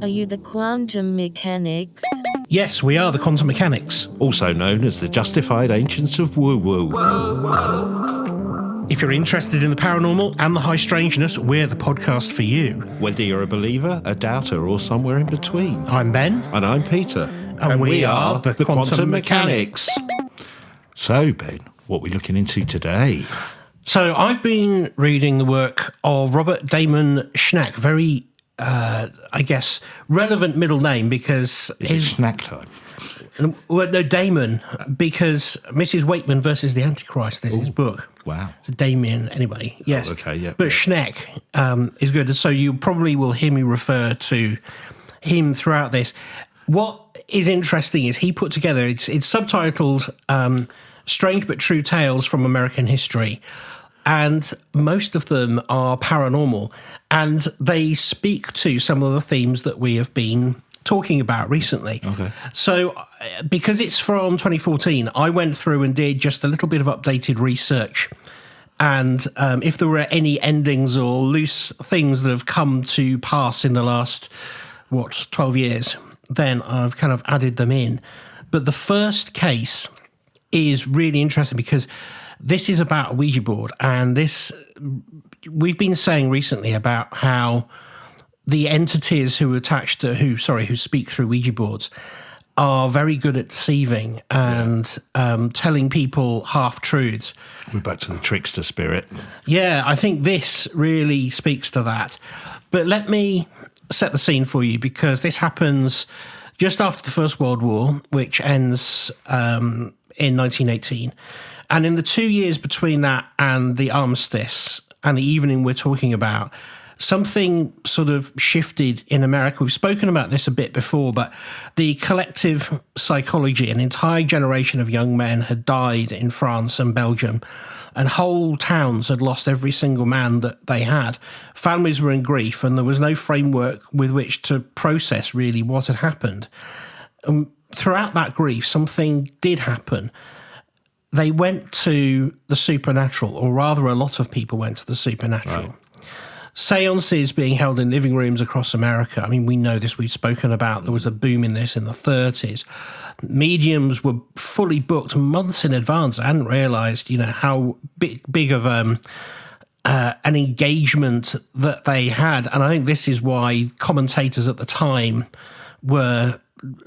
Are you the quantum mechanics? Yes, we are the quantum mechanics. Also known as the justified ancients of woo-woo. If you're interested in the paranormal and the high strangeness, we're the podcast for you. Whether you're a believer, a doubter, or somewhere in between. I'm Ben. And I'm Peter. And we are the Quantum Mechanics. So, Ben, what are we looking into today? So I've been reading the work of Robert Damon Schneck. Very, I guess, relevant middle name because... Is it Schneck time? Well, no, Damon, because Mrs. Wakeman versus the Antichrist is his book. Wow. It's Damien, anyway, yes. Oh, okay, yeah. But Schneck is good, so you probably will hear me refer to him throughout this. What is interesting is he put together, it's subtitled Strange But True Tales from American History, and most of them are paranormal, and they speak to some of the themes that we have been talking about recently. Okay. So because it's from 2014, I went through and did just a little bit of updated research. And if there were any endings or loose things that have come to pass in the last, 12 years, then I've kind of added them in. But the first case is really interesting because this is about a Ouija board. And we've been saying recently about how the entities who speak through Ouija boards are very good at deceiving and telling people half-truths. We're back to the trickster spirit. Yeah, I think this really speaks to that. But let me set the scene for you because this happens just after the First World War, which ends in 1918. And in the 2 years between that and the armistice and the evening we're talking about, something sort of shifted in America. We've spoken about this a bit before, but the collective psychology, an entire generation of young men had died in France and Belgium, and whole towns had lost every single man that they had. Families were in grief, and there was no framework with which to process really what had happened. Throughout that grief, something did happen. They went to the supernatural, or rather a lot of people went to the supernatural. Right. Seances being held in living rooms across America. I mean, we know this, we've spoken about, there was a boom in this in the 30s. Mediums were fully booked months in advance. I hadn't realised, how big of an engagement that they had. And I think this is why commentators at the time were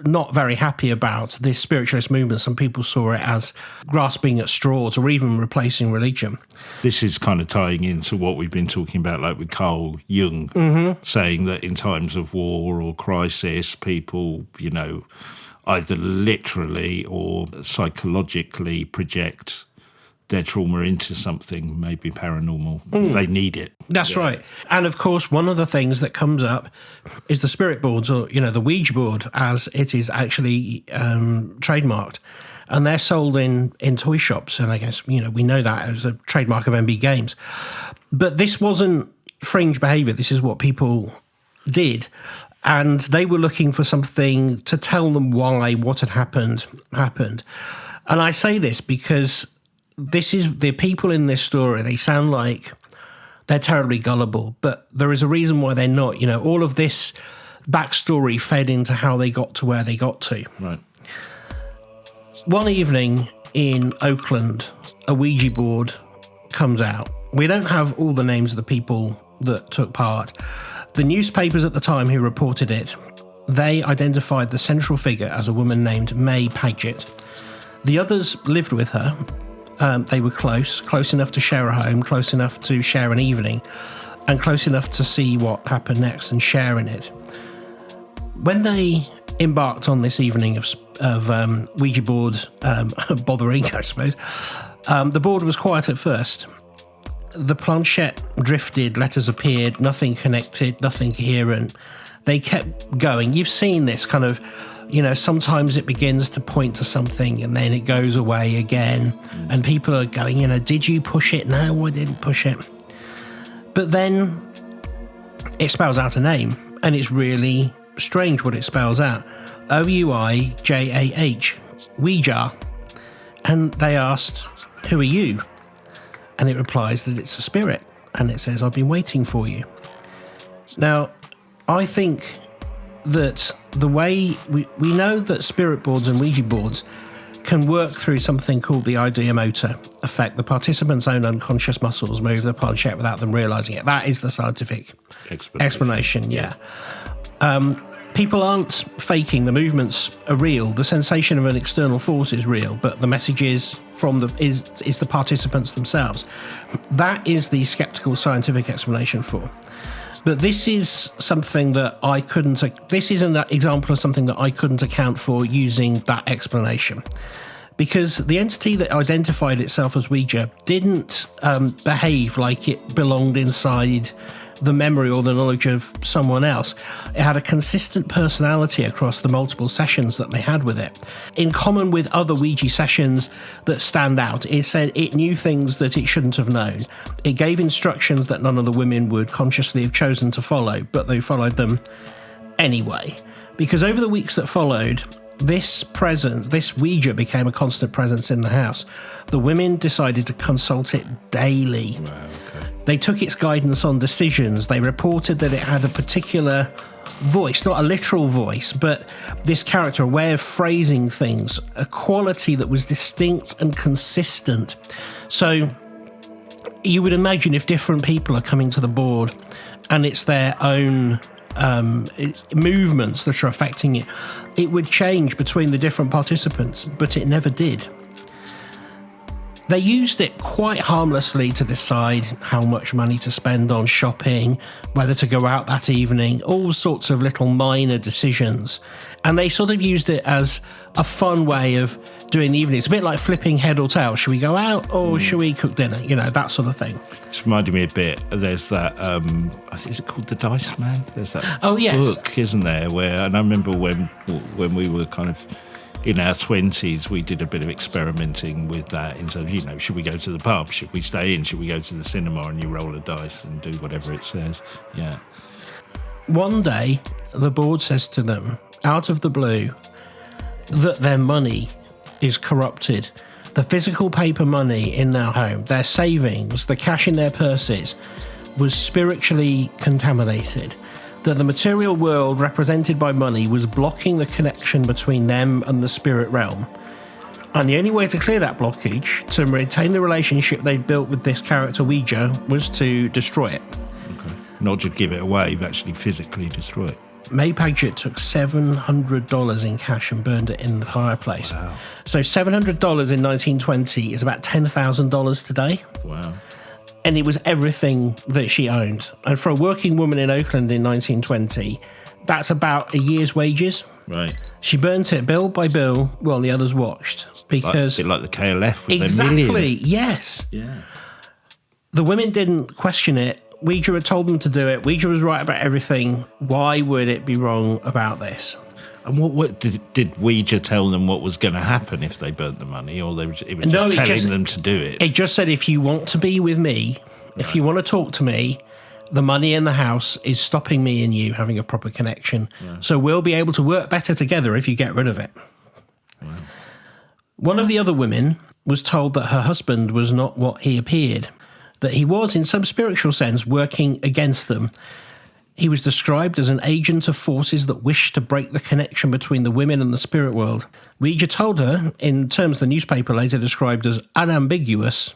not very happy about this spiritualist movement. Some people saw it as grasping at straws or even replacing religion. This is kind of tying into what we've been talking about, like with Carl Jung, saying that in times of war or crisis, people, either literally or psychologically project their trauma into something, maybe paranormal. They need it. That's right. And of course, one of the things that comes up is the spirit boards, or, the Ouija board, as it is actually trademarked. And they're sold in toy shops. And I guess, we know that as a trademark of MB Games. But this wasn't fringe behaviour. This is what people did. And they were looking for something to tell them why what had happened. And I say this because this is the people in this story, they sound like they're terribly gullible, but there is a reason why they're not. All of this backstory fed into how they got to where they got to. Right. One evening in Oakland, a Ouija board comes out. We don't have all the names of the people that took part. The newspapers at the time who reported it, they identified the central figure as a woman named May Paget. The others lived with her. They were close enough to share a home, close enough to share an evening, and close enough to see what happened next and share in it. When they embarked on this evening of Ouija board bothering, I suppose, the board was quiet at first. The planchette drifted, letters appeared, nothing connected, nothing coherent. They kept going. You've seen this kind of, sometimes it begins to point to something and then it goes away again. And people are going, did you push it? No, I didn't push it. But then it spells out a name, and it's really strange what it spells out. Ouijah, Ouija. And they asked, who are you? And it replies that it's a spirit. And it says, I've been waiting for you. Now, I think that the way we know that spirit boards and Ouija boards can work through something called the ideomotor effect. The participant's own unconscious muscles move the planchette without them realising it. That is the scientific explanation. Yeah. People aren't faking. The movements are real. The sensation of an external force is real, but the message is from is the participants themselves. That is the skeptical scientific explanation for. But this is something that I couldn't. This is an example of something that I couldn't account for using that explanation, because the entity that identified itself as Ouija didn't behave like it belonged inside the memory or the knowledge of someone else. It had a consistent personality across the multiple sessions that they had with it. In common with other Ouija sessions that stand out, it said it knew things that it shouldn't have known. It gave instructions that none of the women would consciously have chosen to follow, but they followed them anyway. Because over the weeks that followed, this Ouija became a constant presence in the house. The women decided to consult it daily. Wow, okay. They took its guidance on decisions. They reported that it had a particular voice, not a literal voice, but this character, a way of phrasing things, a quality that was distinct and consistent. So you would imagine if different people are coming to the board and it's their own movements that are affecting it, it would change between the different participants, but it never did. They used it quite harmlessly to decide how much money to spend on shopping, whether to go out that evening, all sorts of little minor decisions. And they sort of used it as a fun way of doing the evening. It's a bit like flipping head or tail. Should we go out or should we cook dinner? You know, that sort of thing. It's reminded me a bit. There's that, I think, is it called The Dice Man? There's that book, isn't there? And I remember when we were kind of in our 20s, we did a bit of experimenting with that in terms of, should we go to the pub? Should we stay in? Should we go to the cinema? And you roll a dice and do whatever it says. Yeah. One day, the board says to them, out of the blue, that their money is corrupted. The physical paper money in their home, their savings, the cash in their purses, was spiritually contaminated. That the material world represented by money was blocking the connection between them and the spirit realm. And the only way to clear that blockage, to retain the relationship they'd built with this character Ouija, was to destroy it. Okay. Not just give it away, but actually physically destroy it. May Paget took $700 in cash and burned it in the fireplace. Wow. So $700 in 1920 is about $10,000 today. Wow. And it was everything that she owned. And for a working woman in Oakland in 1920, that's about a year's wages. Right. She burnt it bill by bill while the others watched. Because a bit like the KLF with exactly, their million. Yes. Yeah. The women didn't question it. Ouija had told them to do it. Ouija was right about everything. Why would it be wrong about this? And what did Ouija tell them what was going to happen if they burnt the money, or it was just telling them to do it? It just said, if you want to be with me, if you want to talk to me, the money in the house is stopping me and you having a proper connection. Yeah. So we'll be able to work better together if you get rid of it. Wow. One of the other women was told that her husband was not what he appeared, that he was, in some spiritual sense, working against them. He was described as an agent of forces that wished to break the connection between the women and the spirit world. Ouija told her, in terms the newspaper later described as unambiguous,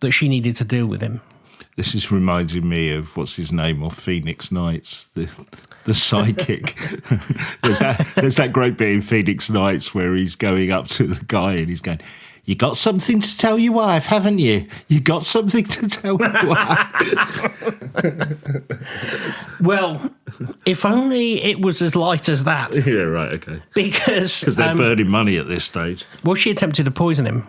that she needed to deal with him. This is reminding me of, what's his name, of Phoenix Nights, the psychic. there's that great bit in Phoenix Nights where he's going up to the guy and he's going, "You got something to tell your wife, haven't you? You got something to tell your wife." Well, if only it was as light as that. Yeah, right, okay. Because they're burning money at this stage. Well, she attempted to poison him.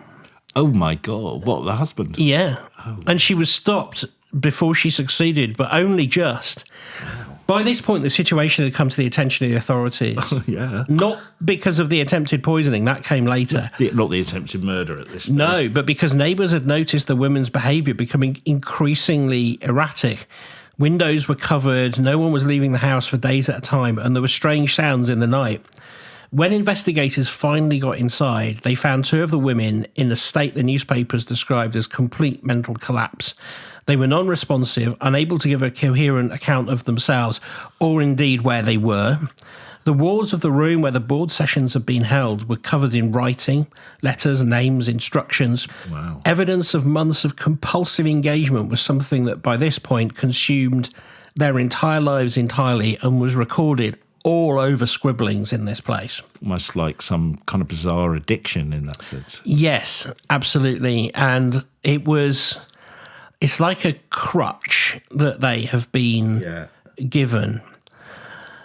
Oh, my God. What, the husband? Yeah. Oh. And she was stopped before she succeeded, but only just. Wow. By this point, the situation had come to the attention of the authorities. Oh, yeah. Not because of the attempted poisoning, that came later. Not the attempted murder at this stage. No, but because neighbours had noticed the women's behaviour becoming increasingly erratic. Windows were covered, no one was leaving the house for days at a time, and there were strange sounds in the night. When investigators finally got inside, they found two of the women in a state the newspapers described as complete mental collapse. They were non-responsive, unable to give a coherent account of themselves or indeed where they were. The walls of the room where the board sessions had been held were covered in writing, letters, names, instructions. Wow. Evidence of months of compulsive engagement was something that by this point consumed their entire lives entirely and was recorded all over scribblings in this place. Almost like some kind of bizarre addiction in that sense. Yes, absolutely. And it's like a crutch that they have been given.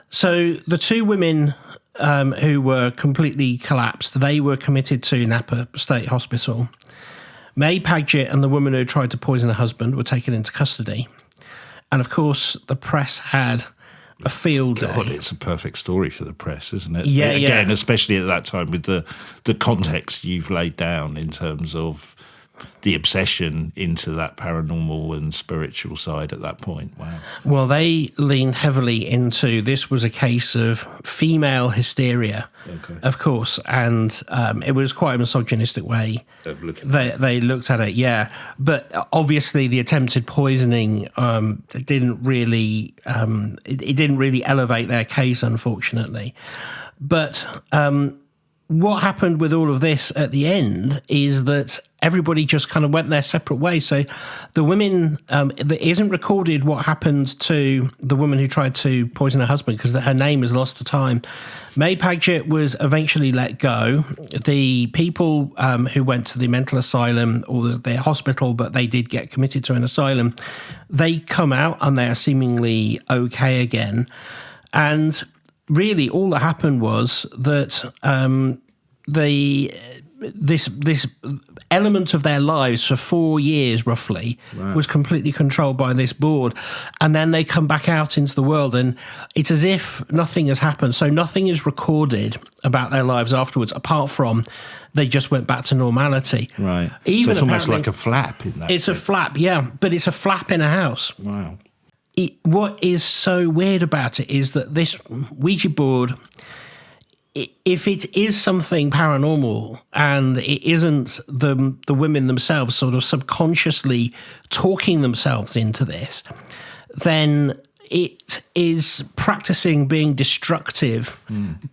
So the two women who were completely collapsed, they were committed to Napa State Hospital. May Paget and the woman who tried to poison her husband were taken into custody. And of course, the press had a field day. God, it's a perfect story for the press, isn't it? Yeah, Again, especially at that time with the context you've laid down in terms of the obsession into that paranormal and spiritual side at that point. Wow. Well, they leaned heavily into this was a case of female hysteria, of course, and it was quite a misogynistic way they looked at it, yeah. But obviously the attempted poisoning didn't really elevate their case, unfortunately. But what happened with all of this at the end is that everybody just kind of went their separate ways. So the women, it isn't recorded what happened to the woman who tried to poison her husband because her name is lost to time. May Paget was eventually let go. The people who went to the mental asylum or the hospital, but they did get committed to an asylum, they come out and they are seemingly okay again. And really all that happened was that this element of their lives for 4 years roughly was completely controlled by this board, and then they come back out into the world and it's as if nothing has happened. So nothing is recorded about their lives afterwards apart from they just went back to normality. Right. Even so it's almost like a flap in that. It's a flap, yeah, but it's a flap in a house. Wow. What is so weird about it is that this Ouija board, if it is something paranormal and it isn't the women themselves sort of subconsciously talking themselves into this, then it is practicing being destructive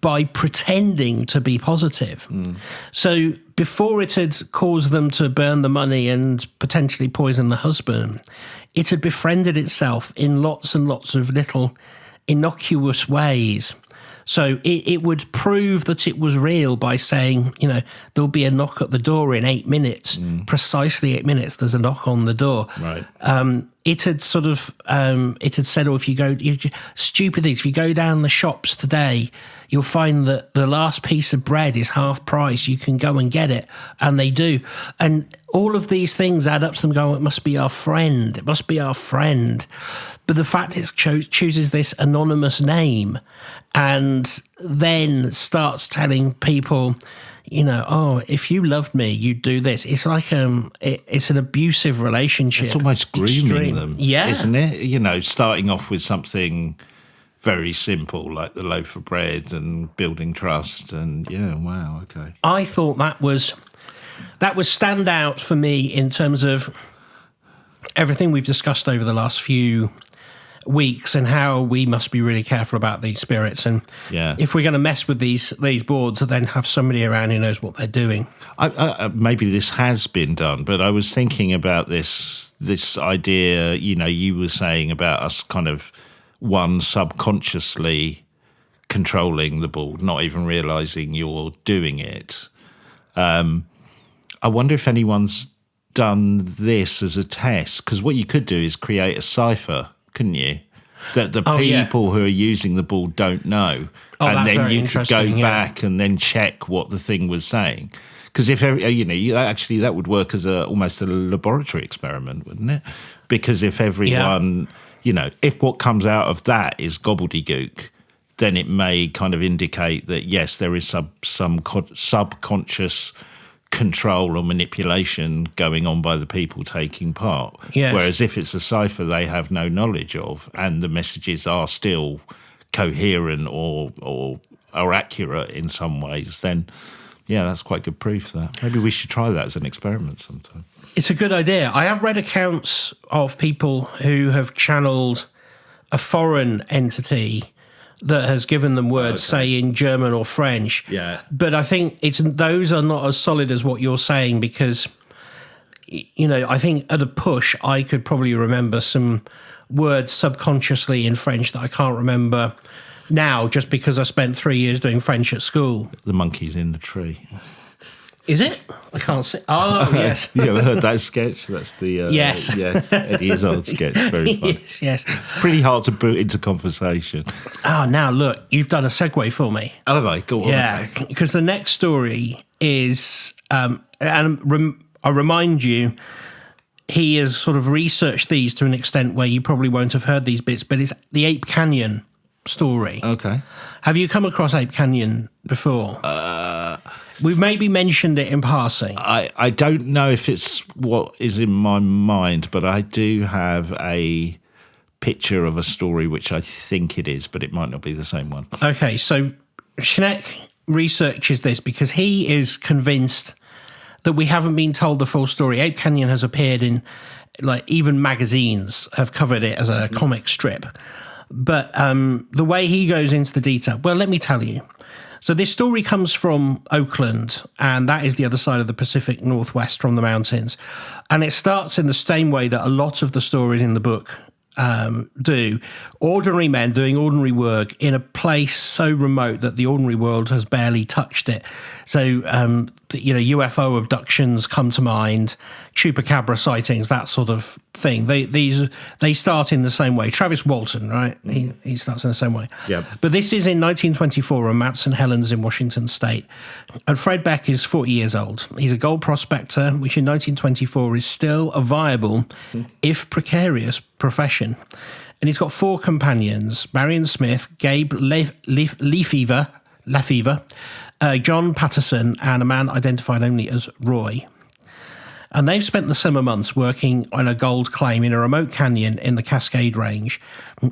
by pretending to be positive. So before it had caused them to burn the money and potentially poison the husband, it had befriended itself in lots and lots of little innocuous ways. So it would prove that it was real by saying, there'll be a knock at the door in 8 minutes. Precisely 8 minutes, there's a knock on the door. Right. It had sort of, it had said, stupid things, if you go down the shops today, you'll find that the last piece of bread is half price. You can go and get it. And they do. And all of these things add up to them going, it must be our friend. It must be our friend. But the fact it chooses this anonymous name and then starts telling people, if you loved me, you'd do this. It's like it's an abusive relationship. It's almost grooming them, yeah, isn't it? Starting off with something very simple like the loaf of bread and building trust, and wow, okay. I thought that was stand out for me in terms of everything we've discussed over the last few weeks and how we must be really careful about these spirits, and if we're going to mess with these boards, then have somebody around who knows what they're doing. Maybe this has been done, but I was thinking about this idea. You were saying about us kind of one subconsciously controlling the board, not even realizing you're doing it. I wonder if anyone's done this as a test, because what you could do is create a cipher, couldn't you? That the people who are using the board don't know. And then you could go back and then check what the thing was saying. Because if that would work as almost a laboratory experiment, wouldn't it? Because if everyone, if what comes out of that is gobbledygook, then it may kind of indicate that yes, there is some subconscious control or manipulation going on by the people taking part. Yes. Whereas if it's a cipher they have no knowledge of and the messages are still coherent or are accurate in some ways, then that's quite good proof that. Maybe we should try that as an experiment sometime. It's a good idea. I have read accounts of people who have channeled a foreign entity that has given them words, say in German or French. Yeah. But I think those are not as solid as what you're saying, because, you know, I think at a push, I could probably remember some words subconsciously in French that I can't remember now, just because I spent 3 years doing French at school. The monkey's in the tree. Is it? I can't see. Oh, yes. You ever heard that sketch? That's the yes, Eddie Izzard sketch. Very funny. yes. Pretty hard to put into conversation. Oh, now look, you've done a segue for me. Oh, have I? Go on. Yeah, because the next story is, I remind you, he has sort of researched these to an extent where you probably won't have heard these bits, but it's the Ape Canyon story. Okay. Have you come across Ape Canyon before? We've maybe mentioned it in passing. I don't know if it's what is in my mind, but I do have a picture of a story which I think it is, but it might not be the same one. Okay, so Schneck researches this because he is convinced that we haven't been told the full story. Ape Canyon has appeared in, like, even magazines have covered it as a comic strip. But the way he goes into the detail, well, let me tell you. So this story comes from Oakland, and that is the other side of the Pacific Northwest from the mountains. And it starts in the same way that a lot of the stories in the book do. Ordinary men doing ordinary work in a place so remote that the ordinary world has barely touched it. So, you know, UFO abductions come to mind, chupacabra sightings, that sort of thing. They start in the same way. Travis Walton, right? He starts in the same way. Yeah. But this is in 1924 on Mount St. Helens in Washington State. And Fred Beck is 40 years old. He's a gold prospector, which in 1924 is still a viable, if precarious, profession. And he's got 4 companions: Marion Smith, Gabe Lefevre, John Patterson, and a man identified only as Roy. And they've spent the summer months working on a gold claim in a remote canyon in the Cascade Range,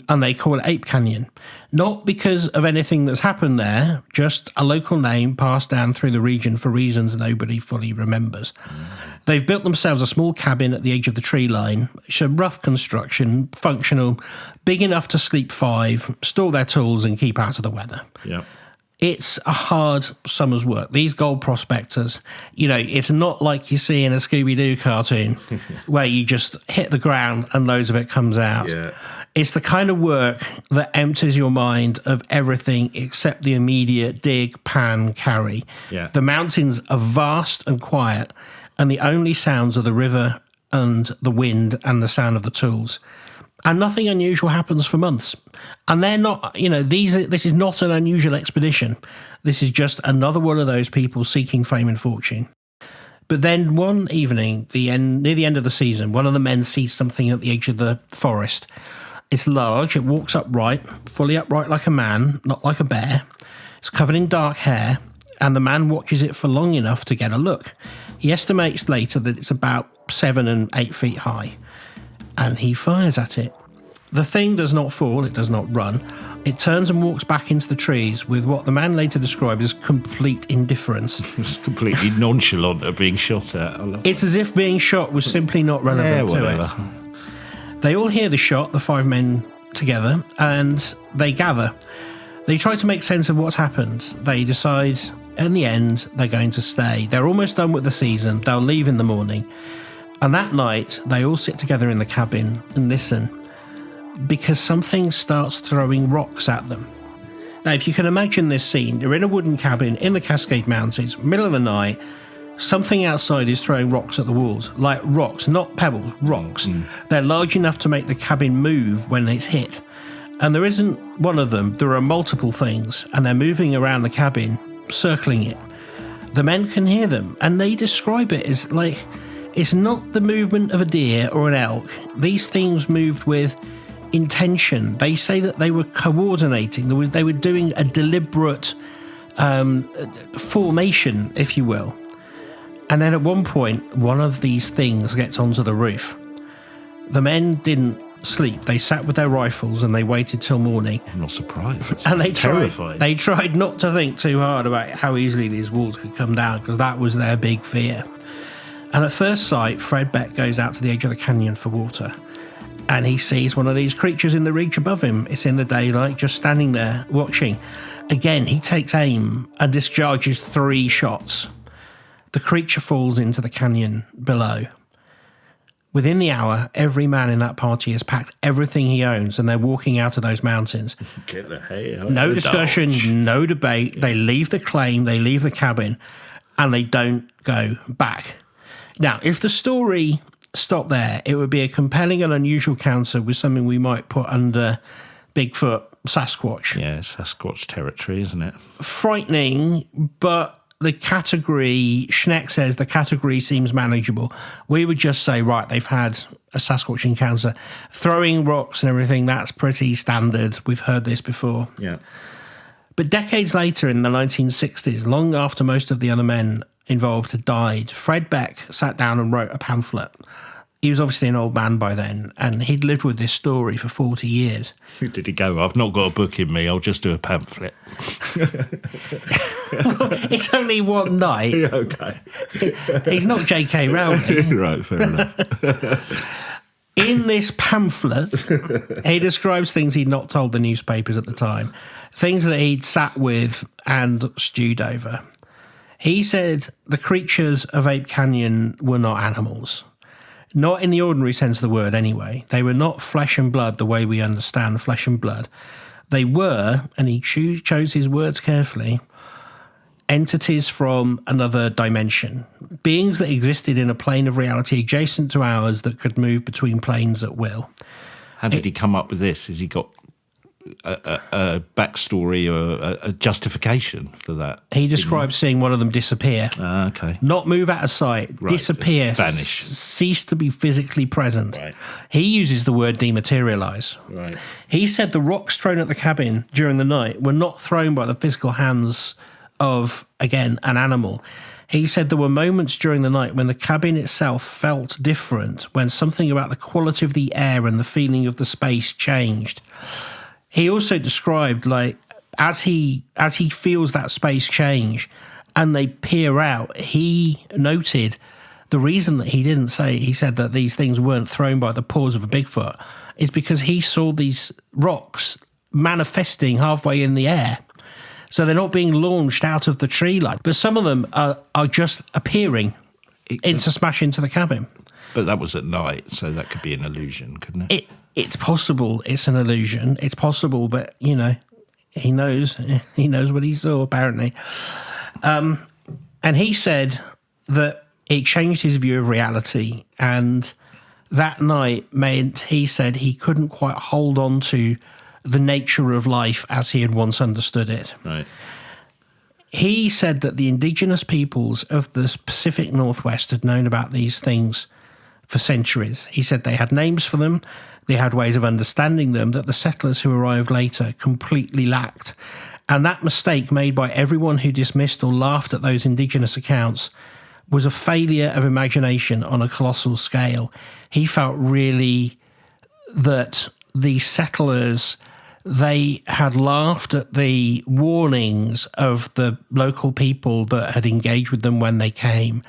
and they call it Ape Canyon. Not because of anything that's happened there, just a local name passed down through the region for reasons nobody fully remembers. They've built themselves a small cabin at the edge of the tree line. It's a rough construction, functional, big enough to sleep 5, store their tools and keep out of the weather. Yeah. It's a hard summer's work. These gold prospectors, you know, it's not like you see in a Scooby-Doo cartoon where you just hit the ground and loads of it comes out. Yeah. It's the kind of work that empties your mind of everything except the immediate dig, pan, carry. Yeah. The mountains are vast and quiet, and the only sounds are the river and the wind and the sound of the tools. And nothing unusual happens for months. And they're not, you know, this is not an unusual expedition. This is just another one of those people seeking fame and fortune. But then one evening, near the end of the season, one of the men sees something at the edge of the forest. It's large, it walks upright, fully upright like a man, not like a bear. It's covered in dark hair, and the man watches it for long enough to get a look. He estimates later that it's about 7 and 8 feet high. And he fires at it. The thing does not fall, it does not run. It turns and walks back into the trees with what the man later described as complete indifference. It's completely nonchalant of being shot at. It's as if being shot was simply not relevant to it. They all hear the shot, the 5 men together, and they gather. They try to make sense of what's happened. They decide, in the end, they're going to stay. They're almost done with the season. They'll leave in the morning. And that night, they all sit together in the cabin and listen, because something starts throwing rocks at them. Now, if you can imagine this scene, you're in a wooden cabin in the Cascade Mountains, middle of the night, something outside is throwing rocks at the walls. Like rocks, not pebbles, rocks. They're large enough to make the cabin move when it's hit. And there isn't one of them, there are multiple things, and they're moving around the cabin, circling it. The men can hear them, and they describe it as like... It's not the movement of a deer or an elk. These things moved with intention. They say that they were coordinating. They were doing a deliberate formation, if you will. And then at one point, one of these things gets onto the roof. The men didn't sleep. They sat with their rifles and they waited till morning. I'm not surprised. And they terrifying. They tried not to think too hard about how easily these walls could come down, because that was their big fear. And at first sight, Fred Beck goes out to the edge of the canyon for water. and he sees one of these creatures in the reach above him. It's in the daylight, just standing there watching. Again, he takes aim and discharges 3 shots. The creature falls into the canyon below. Within the hour, every man in that party has packed everything he owns and they're walking out of those mountains. Get the hell No out discussion, Dodge. no debate. Yeah. They leave the claim, they leave the cabin, and they don't go back. Now, if the story stopped there, it would be a compelling and unusual counter with something we might put under Bigfoot, Sasquatch. Yeah, Sasquatch territory, isn't it? Frightening, but the category, Schneck says the category seems manageable. We would just say, right, they've had a Sasquatch encounter. Throwing rocks and everything, that's pretty standard. We've heard this before. Yeah. But decades later, in the 1960s, long after most of the other men involved had died, Fred Beck sat down and wrote a pamphlet. He was obviously an old man by then, and he'd lived with this story for 40 years. Did he go, I've not got a book in me, I'll just do a pamphlet? It's only one night. Yeah, okay. He's not J.K. Rowling. Right, fair enough. In this pamphlet, he describes things he'd not told the newspapers at the time, things that he'd sat with and stewed over. He said the creatures of Ape Canyon were not animals. Not in the ordinary sense of the word, anyway. They were not flesh and blood the way we understand flesh and blood. They were, and he chose his words carefully, entities from another dimension. Beings that existed in a plane of reality adjacent to ours that could move between planes at will. How did he come up with this? Has he got a backstory or a justification for that? He describes seeing one of them disappear. Okay. Not move out of sight, Right. disappear, Vanish. cease to be physically present. Right. He uses the word dematerialise. Right. He said the rocks thrown at the cabin during the night were not thrown by the physical hands of, again, an animal. He said there were moments during the night when the cabin itself felt different, when something about the quality of the air and the feeling of the space changed. He also described, like, as he feels that space change and they peer out, he noted the reason that he didn't say, he said that these things weren't thrown by the paws of a Bigfoot is because he saw these rocks manifesting halfway in the air. So they're not being launched out of the tree line, but some of them are just appearing to smash into the cabin. But that was at night, so that could be an illusion, couldn't it? It's possible it's an illusion. It's possible, but, you know, he knows what he saw, apparently. And he said that it changed his view of reality. And that night meant, he said, he couldn't quite hold on to the nature of life as he had once understood it. Right. He said that the indigenous peoples of the Pacific Northwest had known about these things for centuries. He said they had names for them, they had ways of understanding them that the settlers who arrived later completely lacked. And that mistake made by everyone who dismissed or laughed at those indigenous accounts was a failure of imagination on a colossal scale. He felt really that the settlers, they had laughed at the warnings of the local people that had engaged with them when they came.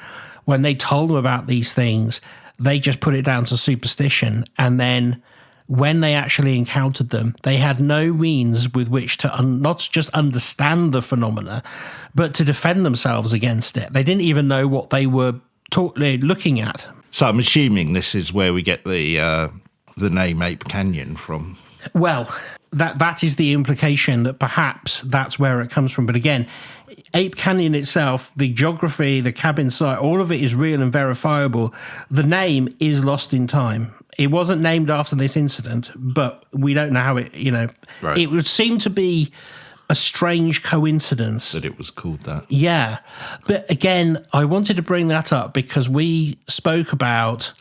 When they told them about these things, they just put it down to superstition. And then when they actually encountered them, they had no means with which to not just understand the phenomena, but to defend themselves against it. They didn't even know what they were looking at. So I'm assuming this is where we get the name Ape Canyon from. Well, that is the implication, that perhaps that's where it comes from. But again, Ape Canyon itself, the geography, the cabin site, all of it is real and verifiable. The name is lost in time. It wasn't named after this incident, but we don't know how it, Right. It would seem to be a strange coincidence. That it was called that. Yeah. But again, I wanted to bring that up because we spoke about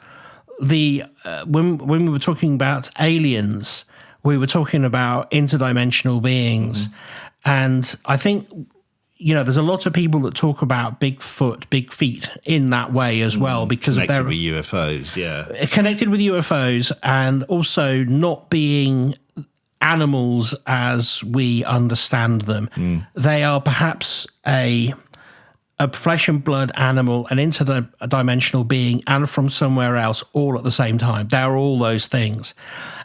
when we were talking about aliens, we were talking about interdimensional beings. Mm-hmm. And I think, there's a lot of people that talk about Bigfoot, big feet in that way as well, because connected of with UFOs, yeah. Connected with UFOs, and also not being animals as we understand them. They are perhaps a a flesh and blood animal, an interdimensional being, and from somewhere else all at the same time. They're all those things.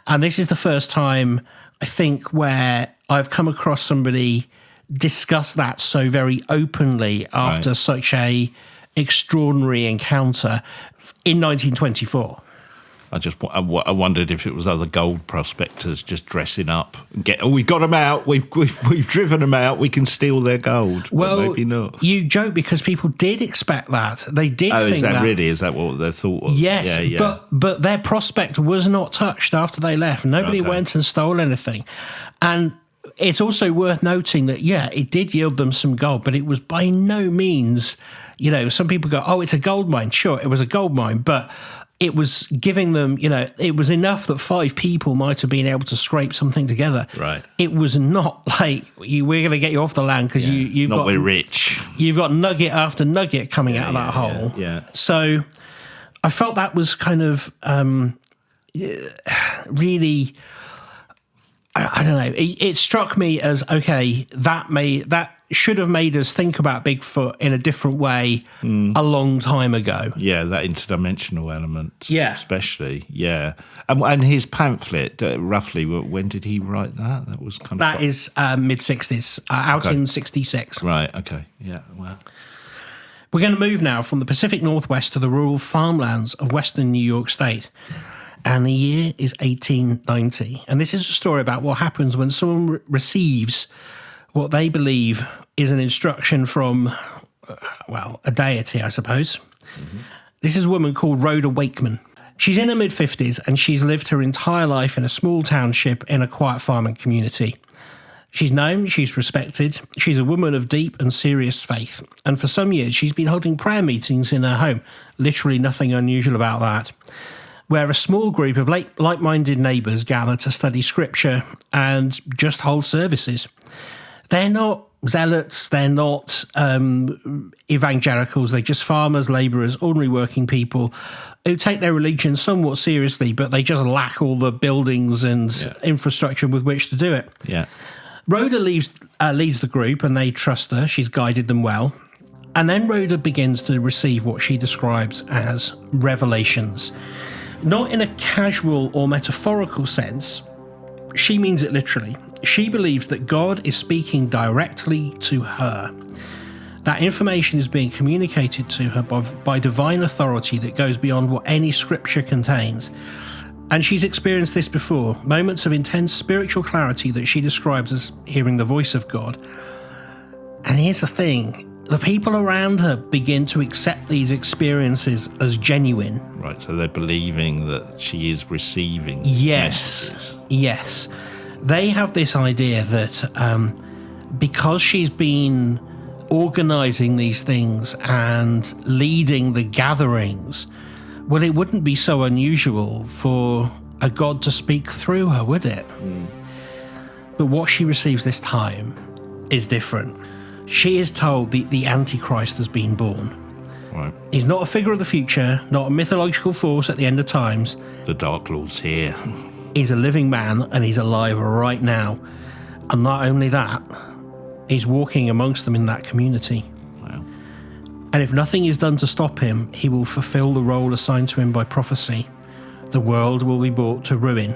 And this is the first time, I think, where I've come across somebody discuss that so very openly after such a extraordinary encounter in 1924. I wondered if it was other gold prospectors just dressing up and we've got them out, we've driven them out, we can steal their gold. Well, but maybe not. You joke because people did expect that. They did think that. Really? Is that what their thought was? Yes, yeah. But their prospect was not touched after they left. Nobody went and stole anything. And it's also worth noting that, it did yield them some gold, but it was by no means, some people go, oh, it's a gold mine. Sure, it was a gold mine, but it was giving them, it was enough that 5 people might have been able to scrape something together. Right. It was not like we're going to get you off the land because you've got we're rich. You've got nugget after nugget coming out of that hole. Yeah. So I felt that was kind of really, I don't know. It struck me as that should have made us think about Bigfoot in a different way a long time ago. Yeah, that interdimensional element. Yeah. Especially, yeah. And his pamphlet, roughly, when did he write that? That was kind of... That is mid-60s, out in 66. Right, okay, yeah, well... We're going to move now from the Pacific Northwest to the rural farmlands of western New York State. And the year is 1890. And this is a story about what happens when someone receives what they believe is an instruction from, a deity, I suppose. Mm-hmm. This is a woman called Rhoda Wakeman. She's in her mid-50s and she's lived her entire life in a small township in a quiet farming community. She's known, she's respected, she's a woman of deep and serious faith. And for some years, she's been holding prayer meetings in her home. Literally nothing unusual about that. Where a small group of like-minded neighbours gather to study scripture and just hold services. They're not zealots, they're not evangelicals, they're just farmers, labourers, ordinary working people who take their religion somewhat seriously, but they just lack all the buildings and infrastructure with which to do it. Yeah. Rhoda leads the group and they trust her, she's guided them well. And then Rhoda begins to receive what she describes as revelations. Not in a casual or metaphorical sense, she means it literally. She believes that God is speaking directly to her. That information is being communicated to her by divine authority that goes beyond what any scripture contains. And she's experienced this before, moments of intense spiritual clarity that she describes as hearing the voice of God. And here's the thing, the people around her begin to accept these experiences as genuine. Right, so they're believing that she is receiving messages. Yes. They have this idea that because she's been organising these things and leading the gatherings, well, it wouldn't be so unusual for a God to speak through her, would it? Mm. But what she receives this time is different. She is told the Antichrist has been born. Right. He's not a figure of the future, not a mythological force at the end of times. The Dark Lord's here. He's a living man and he's alive right now. And not only that, he's walking amongst them in that community. Wow. And if nothing is done to stop him, he will fulfill the role assigned to him by prophecy. The world will be brought to ruin.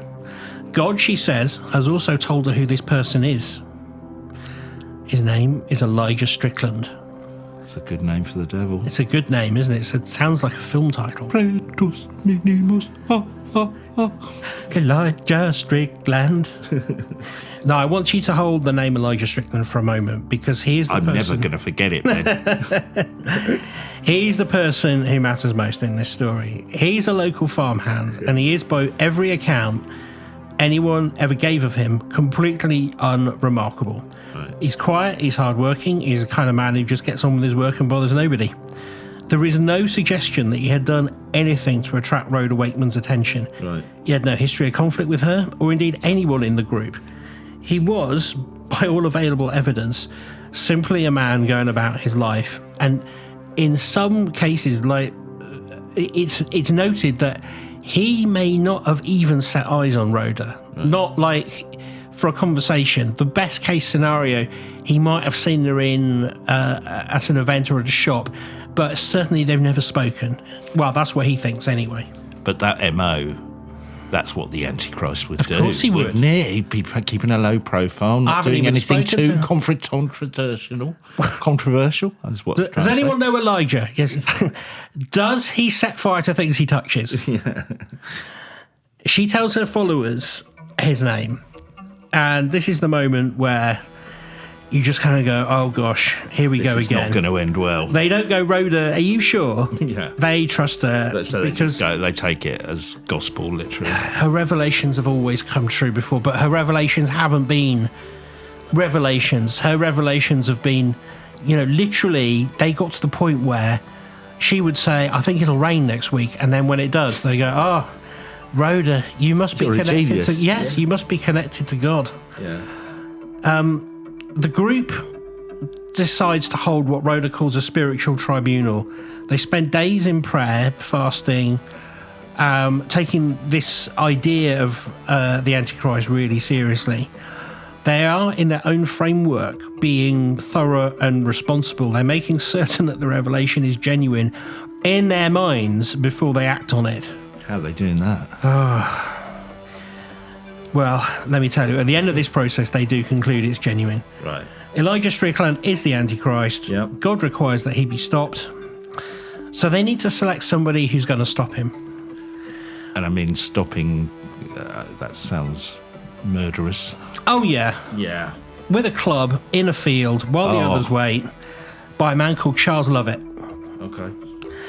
God, she says, has also told her who this person is. His name is Elijah Strickland. It's a good name for the devil. It's a good name, isn't it? It sounds like a film title. Elijah Strickland. Now, I want you to hold the name Elijah Strickland for a moment because he is the person... I'm never going to forget it, man. He's the person who matters most in this story. He's a local farmhand, and he is, by every account anyone ever gave of him, completely unremarkable. Right. He's quiet, he's hardworking, he's the kind of man who just gets on with his work and bothers nobody. There is no suggestion that he had done anything to attract Rhoda Wakeman's attention. Right. He had no history of conflict with her, or indeed anyone in the group. He was, by all available evidence, simply a man going about his life. And in some cases, like it's noted that he may not have even set eyes on Rhoda. Right. Not like for a conversation. The best case scenario, he might have seen her in at an event or at a shop, but certainly they've never spoken. Well, that's what he thinks anyway. But that MO, that's what the Antichrist would do. Of course he would. Wouldn't he? He'd be keeping a low profile, not doing anything too controversial. Controversial? That's what Does anyone know Elijah? Yes. Does he set fire to things he touches? Yeah. She tells her followers his name. And this is the moment where you just kind of go, oh gosh, here we go again. It's not going to end well. They don't go, Rhoda, are you sure? Yeah. They trust her. So because they take it as gospel, literally. Her revelations have always come true before, but her revelations haven't been revelations. Her revelations have been, literally, they got to the point where she would say, I think it'll rain next week. And then when it does, they go, oh, Rhoda, you must be connected to... Yes, you must be connected to God. Yeah. The group decides to hold what Rhoda calls a spiritual tribunal. They spend days in prayer, fasting, taking this idea of the Antichrist really seriously. They are, in their own framework, being thorough and responsible. They're making certain that the revelation is genuine in their minds before they act on it. How are they doing that? Well, let me tell you, at the end of this process, they do conclude it's genuine. Right. Elijah Strickland is the Antichrist. Yep. God requires that he be stopped. So they need to select somebody who's going to stop him. And I mean, stopping, that sounds murderous. Oh, yeah. Yeah. With a club, in a field, while the others wait, by a man called Charles Lovett. Okay.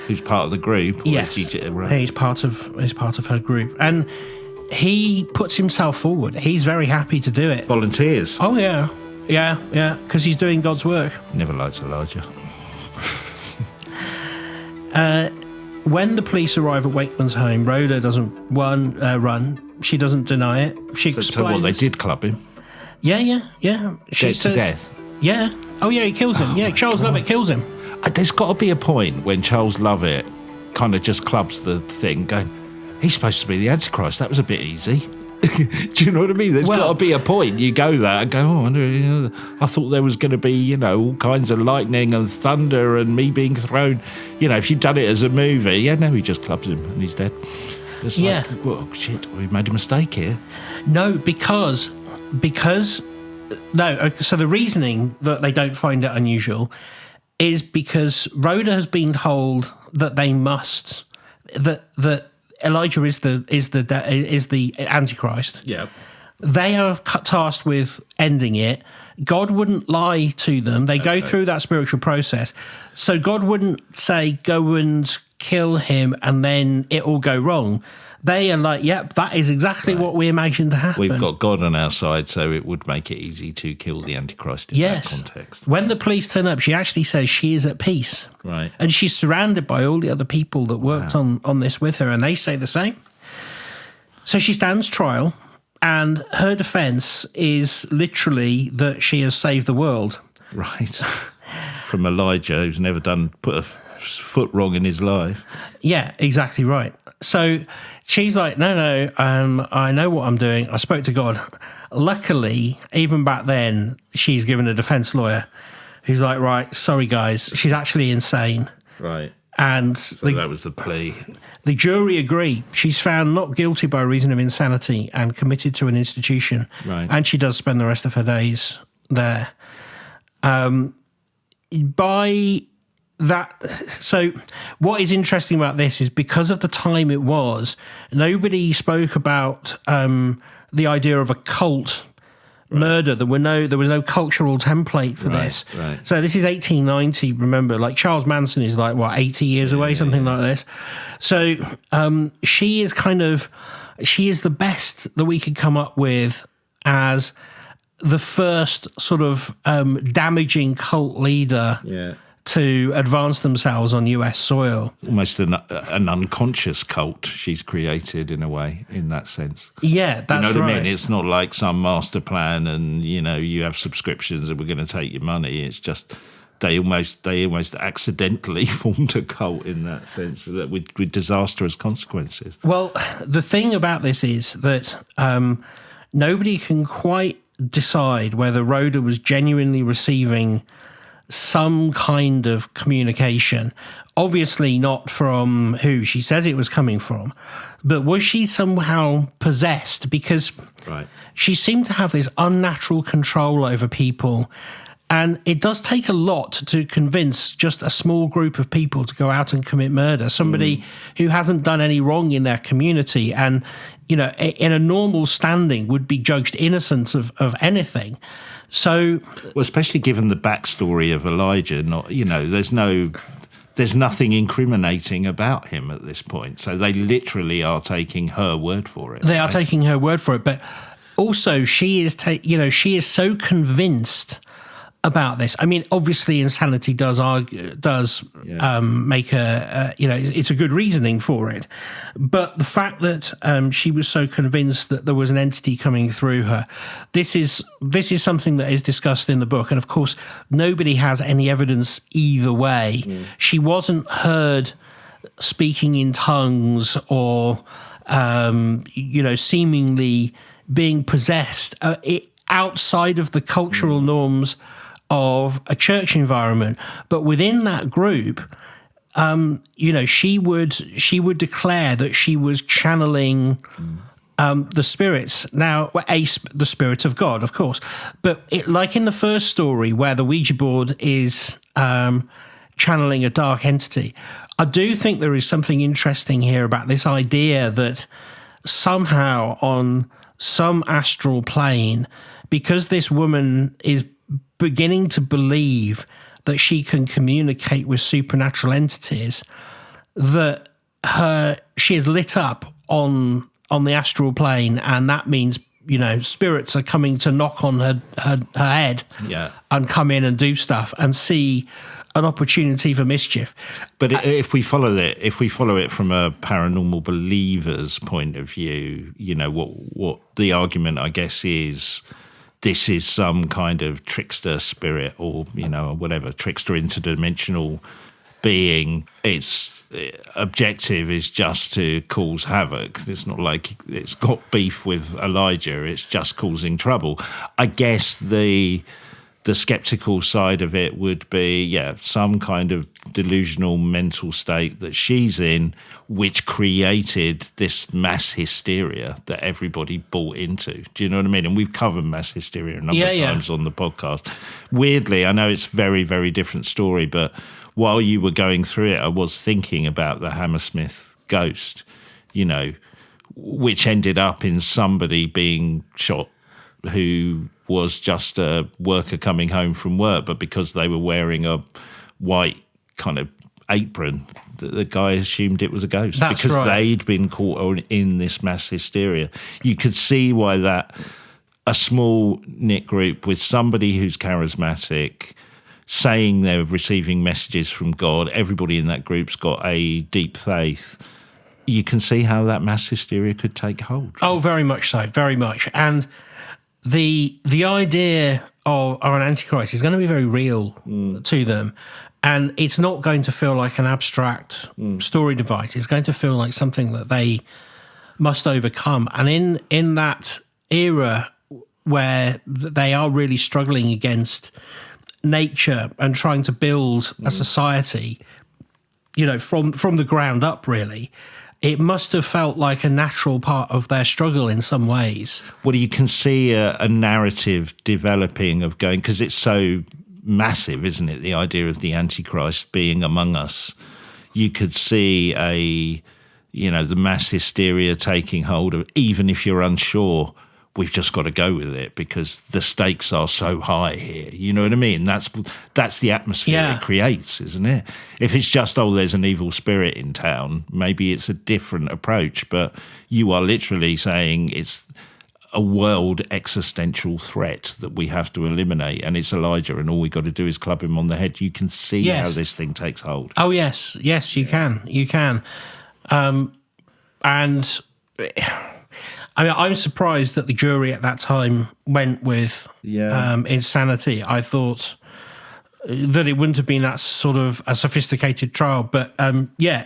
Who's part of the group? Yes. He's part of her group. And he puts himself forward. He's very happy to do it. Volunteers. Oh, yeah. Yeah, because he's doing God's work. Never liked Elijah. When the police arrive at Wakeman's home, Rhoda doesn't run. She doesn't deny it. She explains. So what, they did club him? Yeah. She says, to death? Yeah. Oh, yeah, he kills him. Yeah, Charles Lovett kills him. There's got to be a point when Charles Lovett kind of just clubs the thing going, he's supposed to be the Antichrist. That was a bit easy. Do you know what I mean? There's got to be a point. You go there and go, I thought there was going to be, all kinds of lightning and thunder and me being thrown. If you'd done it as a movie, he just clubs him and he's dead. It's like, oh, shit, we made a mistake here. No, because so the reasoning that they don't find it unusual is because Rhoda has been told that they must, that Elijah is the Antichrist. Yeah. They are tasked with ending it. God wouldn't lie to them. They go through that spiritual process. So God wouldn't say, go and kill him and then it will go wrong. They are like, yep, that is exactly what we imagined to happen. We've got God on our side, so it would make it easy to kill the Antichrist in that context. When the police turn up, she actually says she is at peace. Right. And she's surrounded by all the other people that worked on this with her, and they say the same. So she stands trial, and her defence is literally that she has saved the world. Right. From Elijah, who's never put a foot wrong in his life. Yeah, exactly right. So she's like, no, I know what I'm doing. I spoke to God. Luckily, even back then, she's given a defence lawyer who's like, right, sorry, guys, she's actually insane. Right. And so that was the plea. The jury agree. She's found not guilty by reason of insanity and committed to an institution. Right. And she does spend the rest of her days there. So what is interesting about this is because of the time it was, nobody spoke about the idea of a cult murder. There was no cultural template for this. Right. So this is 1890. Remember, like Charles Manson is like 80 years away, something like this. So she is the best that we could come up with as the first sort of damaging cult leader. Yeah. To advance themselves on US soil. Almost an unconscious cult she's created in a way, in that sense. Yeah, that's right. You know what I mean? It's not like some master plan and, you have subscriptions and we're going to take your money. It's just they almost accidentally formed a cult in that sense with disastrous consequences. Well, the thing about this is that nobody can quite decide whether Rhoda was genuinely receiving some kind of communication. Obviously not from who she says it was coming from, but was she somehow possessed? Because she seemed to have this unnatural control over people. And it does take a lot to convince just a small group of people to go out and commit murder. Somebody who hasn't done any wrong in their community and, you know, in a normal standing would be judged innocent of anything. So, well, especially given the backstory of Elijah, not, you know, there's nothing incriminating about him at this point. So they literally are taking her word for it. They are taking her word for it, but also she is so convinced about this. I mean, obviously, insanity does make it's a good reasoning for it. But the fact that she was so convinced that there was an entity coming through her, this is something that is discussed in the book. And of course, nobody has any evidence either way. She wasn't heard speaking in tongues or, seemingly being possessed outside of the cultural norms of a church environment. But within that group, she would declare that she was channeling the spirits. Now, the spirit of God, of course. But like in the first story where the Ouija board is channeling a dark entity, I do think there is something interesting here about this idea that somehow on some astral plane, because this woman is beginning to believe that she can communicate with supernatural entities, that she is lit up on the astral plane, and that means, you know, spirits are coming to knock on her head and come in and do stuff and see an opportunity for mischief. But if we follow it from a paranormal believer's point of view, you know, what the argument, I guess, is this is some kind of trickster spirit or, you know, whatever, trickster interdimensional being. Its objective is just to cause havoc. It's not like it's got beef with Elijah. It's just causing trouble. I guess the skeptical side of it would be, some kind of delusional mental state that she's in, which created this mass hysteria that everybody bought into. Do you know what I mean? And we've covered mass hysteria a number of times on the podcast. Weirdly, I know it's a very, very different story, but while you were going through it, I was thinking about the Hammersmith ghost, you know, which ended up in somebody being shot who was just a worker coming home from work, but because they were wearing a white kind of apron, the guy assumed it was a ghost. That's because right. They'd been caught in this mass hysteria. You could see why that a small knit group with somebody who's charismatic, saying they're receiving messages from God, everybody in that group's got a deep faith. You can see how that mass hysteria could take hold. Oh, very much so, very much. And the idea of an Antichrist is going to be very real to them. And it's not going to feel like an abstract story device. It's going to feel like something that they must overcome. And in that era where they are really struggling against nature and trying to build a society, you know, from the ground up, really, it must have felt like a natural part of their struggle in some ways. Well, you can see a narrative developing of going, because it's so massive, isn't it? The idea of the Antichrist being among us. You could see the mass hysteria taking hold of, even if you're unsure, we've just got to go with it because the stakes are so high here. You know what I mean? That's the atmosphere it creates, isn't it? If it's just, there's an evil spirit in town, maybe it's a different approach, but you are literally saying it's a world existential threat that we have to eliminate, and it's Elijah, and all we got to do is club him on the head. You can see how this thing takes hold. Oh, yes, you can. And I mean, I'm surprised that the jury at that time went with insanity. I thought that it wouldn't have been that sort of a sophisticated trial. But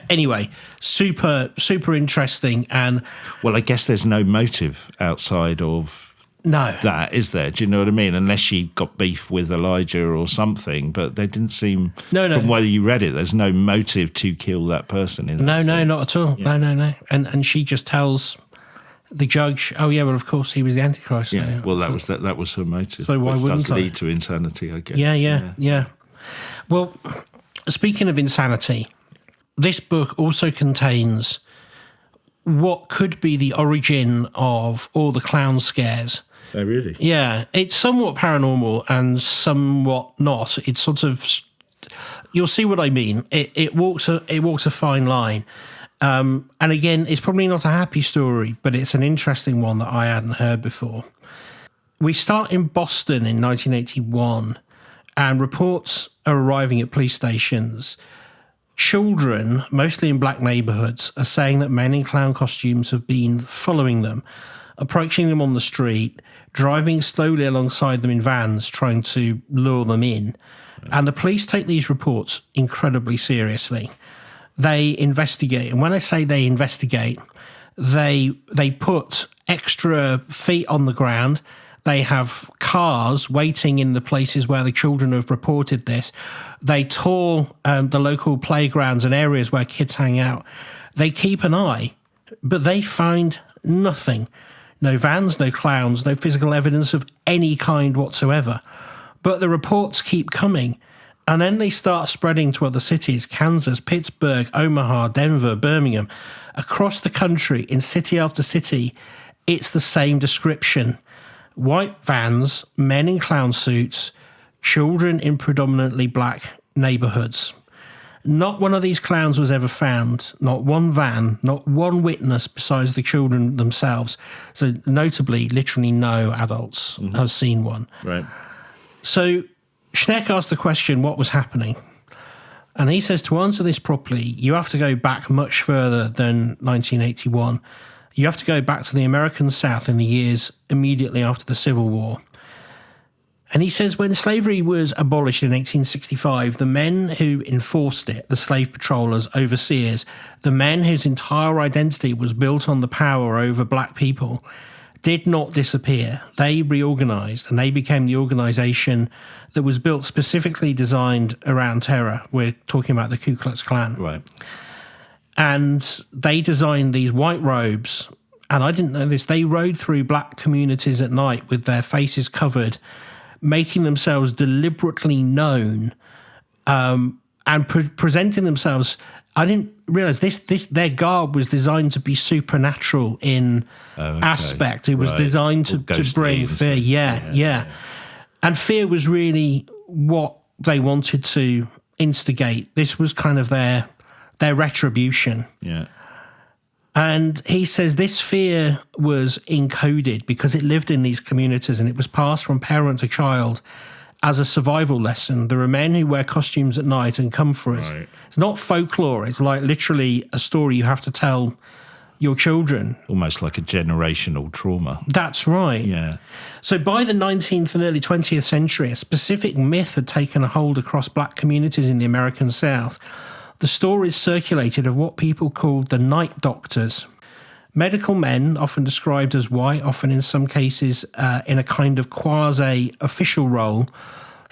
anyway, super, super interesting. And well, I guess there's no motive outside of No. that, is there? Do you know what I mean? Unless she got beef with Elijah or something, but there didn't seem, No. from whether you read it, there's no motive to kill that person in that No, sense. not at all. Yeah. No. And she just tells the judge, oh, yeah, well, of course, he was the Antichrist. Yeah, well, that was her motive. So why which wouldn't does I? lead to insanity, I guess. Yeah. Well, speaking of insanity, this book also contains what could be the origin of all the clown scares. Oh, really? Yeah, it's somewhat paranormal and somewhat not. It's sort of, you'll see what I mean. It walks a fine line. And again, it's probably not a happy story, but it's an interesting one that I hadn't heard before. We start in Boston in 1981, and reports are arriving at police stations. Children, mostly in black neighbourhoods, are saying that men in clown costumes have been following them, approaching them on the street, driving slowly alongside them in vans, trying to lure them in. And the police take these reports incredibly seriously. They investigate, and when I say they investigate, they put extra feet on the ground. They have cars waiting in the places where the children have reported this. They tour the local playgrounds and areas where kids hang out. They keep an eye, but they find nothing. No vans, no clowns, no physical evidence of any kind whatsoever. But the reports keep coming. And then they start spreading to other cities, Kansas, Pittsburgh, Omaha, Denver, Birmingham. Across the country, in city after city, it's the same description. White vans, men in clown suits, children in predominantly black neighbourhoods. Not one of these clowns was ever found, not one van, not one witness besides the children themselves. So notably, literally no adults have seen one. Right. So Schneck asked the question, what was happening? And he says, to answer this properly, you have to go back much further than 1981. You have to go back to the American South in the years immediately after the Civil War. And he says when slavery was abolished in 1865, the men who enforced it, the slave patrollers, overseers, the men whose entire identity was built on the power over black people, did not disappear. They reorganised, and they became the organisation that was built specifically designed around terror. We're talking about the Ku Klux Klan. Right. And they designed these white robes, and I didn't know this, they rode through black communities at night with their faces covered, making themselves deliberately known, and presenting themselves. I didn't realise this their garb was designed to be supernatural in aspect. It was designed to bring fear. Yeah. And fear was really what they wanted to instigate. This was kind of their retribution. Yeah. And he says this fear was encoded because it lived in these communities and it was passed from parent to child as a survival lesson. There are men who wear costumes at night and come for us. Right. It's not folklore. It's like literally a story you have to tell your children. Almost like a generational trauma. That's right. Yeah. So by the 19th and early 20th century, a specific myth had taken a hold across black communities in the American South. The stories circulated of what people called the night doctors. Medical men, often described as white, often in some cases in a kind of quasi-official role,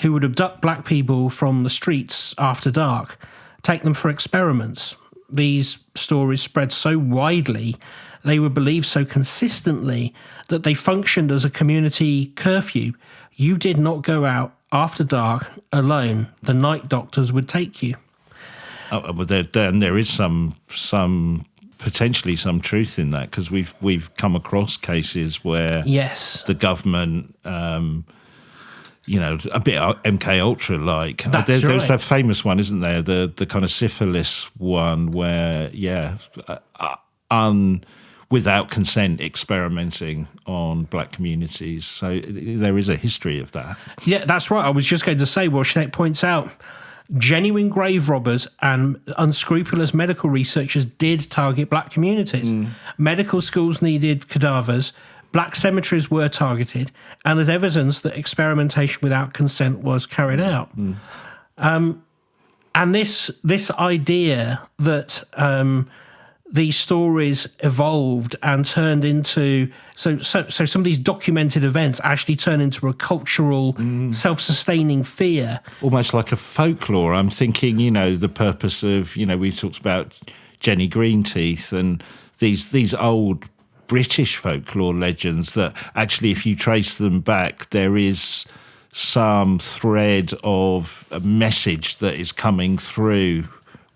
who would abduct black people from the streets after dark, take them for experiments. These stories spread so widely, they were believed so consistently that they functioned as a community curfew. You did not go out after dark alone. The night doctors would take you. Oh, but there is some potentially some truth in that, because we've come across cases where the government, a bit MK Ultra like. There's that famous one, isn't there? The kind of syphilis one where without consent experimenting on black communities. So there is a history of that. Yeah, that's right. I was just going to say, well, Schneck points out, genuine grave robbers and unscrupulous medical researchers did target black communities. Medical schools needed cadavers. Black cemeteries were targeted. And there's evidence that experimentation without consent was carried out. And this idea that these stories evolved and turned into so some of these documented events actually turn into a cultural self-sustaining fear, almost like a folklore. I'm thinking, the purpose of, we talked about Jenny Greenteeth and these old British folklore legends that actually, if you trace them back, there is some thread of a message that is coming through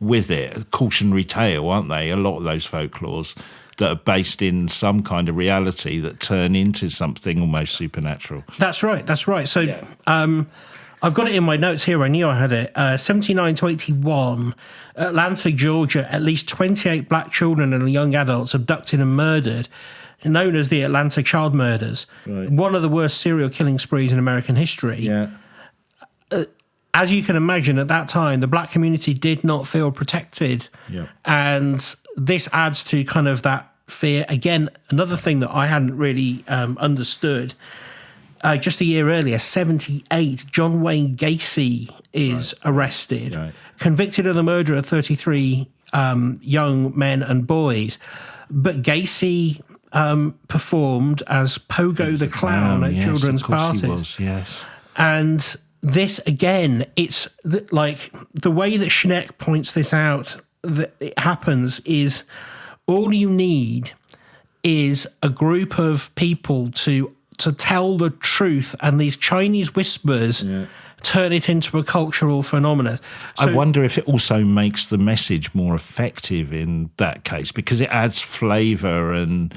with it, a cautionary tale, aren't they? A lot of those folklores that are based in some kind of reality that turn into something almost supernatural. That's right. So I've got it in my notes here. I knew I had it. 79 to 81, Atlanta, Georgia, at least 28 black children and young adults abducted and murdered, known as the Atlanta child murders. Right. One of the worst serial killing sprees in American history. Yeah. As you can imagine, at that time, the black community did not feel protected. Yeah. And this adds to kind of that fear. Again, another thing that I hadn't really understood. Just a year earlier, 78, John Wayne Gacy is arrested, convicted of the murder of 33 young men and boys. But Gacy performed as Pogo the Clown at children's parties. He was, yes. And this, again, it's like the way that Schneck points this out, that it happens is all you need is a group of people to tell the truth, and these Chinese whispers turn it into a cultural phenomenon. So, I wonder if it also makes the message more effective in that case, because it adds flavour and,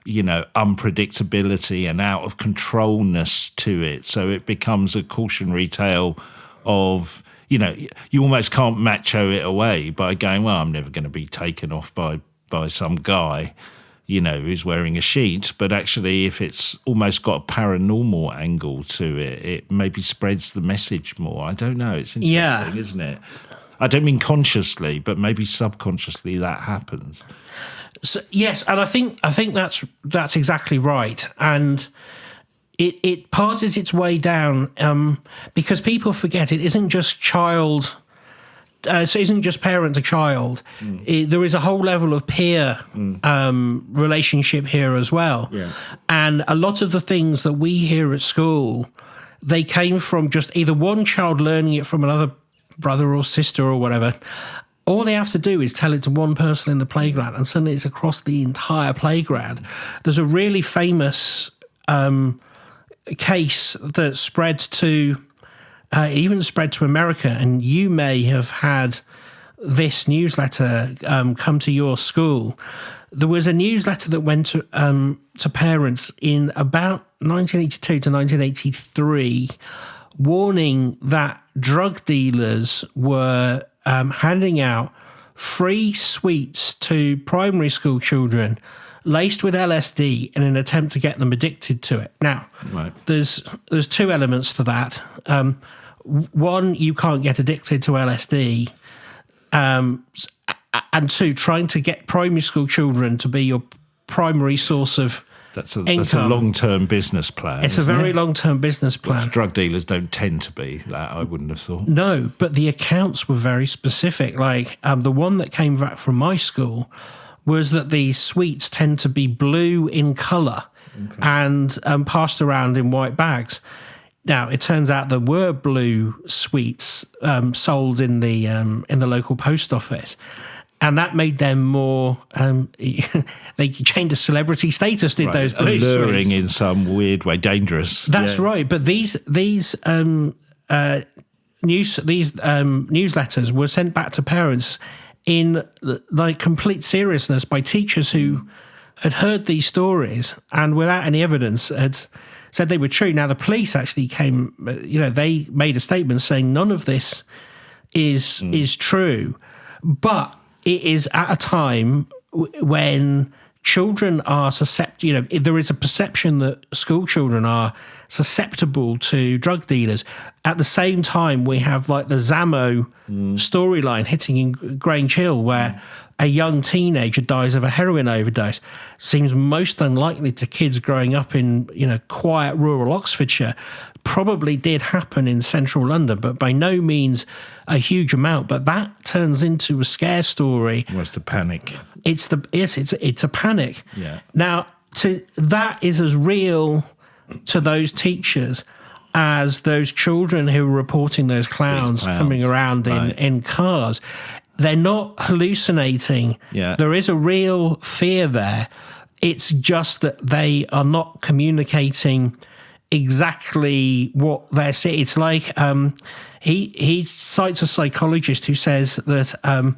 unpredictability and out of controlness to it. So it becomes a cautionary tale of, you almost can't macho it away by going, well, I'm never going to be taken off by some guy, who's wearing a sheet. But actually, if it's almost got a paranormal angle to it, it maybe spreads the message more. I don't know. It's interesting, isn't it? I don't mean consciously, but maybe subconsciously that happens. So, yes, and I think that's exactly right, and it passes its way down because people forget it isn't just child. So it isn't just parent to child. There is a whole level of peer relationship here as well, and a lot of the things that we hear at school, they came from just either one child learning it from another brother or sister or whatever. All they have to do is tell it to one person in the playground, and suddenly it's across the entire playground. There's a really famous case that spread to, even spread to America, and you may have had this newsletter come to your school. There was a newsletter that went to parents in about 1982 to 1983, warning that drug dealers were handing out free sweets to primary school children laced with LSD in an attempt to get them addicted to it. Now, there's two elements to that. One, you can't get addicted to LSD. And two, trying to get primary school children to be your primary source of income. That's a long-term business plan. It's a very long-term business plan. But drug dealers don't tend to be that, I wouldn't have thought. No, but the accounts were very specific. Like the one that came back from my school was that these sweets tend to be blue in colour and passed around in white bags. Now, it turns out there were blue sweets sold in the local post office. And that made them more. They gained a celebrity status. Did those blue alluring sweets. In some weird way, dangerous? That's right. But these newsletters were sent back to parents in like complete seriousness by teachers who had heard these stories and without any evidence had said they were true. Now the police actually came. They made a statement saying none of this is true, but it is at a time when children are susceptible. There is a perception that school children are susceptible to drug dealers. At the same time, we have like the Zammo storyline hitting in Grange Hill, where a young teenager dies of a heroin overdose. Seems most unlikely to kids growing up in quiet rural Oxfordshire, probably did happen in central London, but by no means a huge amount. But that turns into a scare story. What's the panic? It's a panic. Yeah. Now, that is as real to those teachers as those children who were reporting those clowns coming around in cars. They're not hallucinating. Yeah. There is a real fear there. It's just that they are not communicating exactly what they're seeing. It's like he cites a psychologist who says that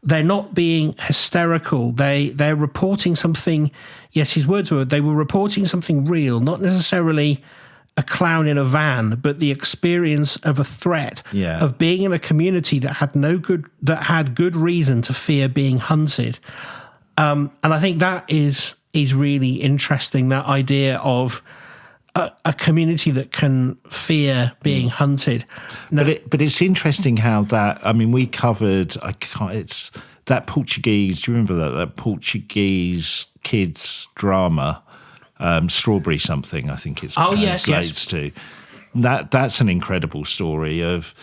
they're not being hysterical. They're reporting something. Yes, his words were they were reporting something real, not necessarily a clown in a van, but the experience of a threat, of being in a community that had good reason to fear being hunted. And I think that is really interesting, that idea of a community that can fear being hunted. Now, but it's interesting how that, I mean, we covered, it's that Portuguese, do you remember that Portuguese kids drama, Strawberry Something, I think it's translates to. That's an incredible story of,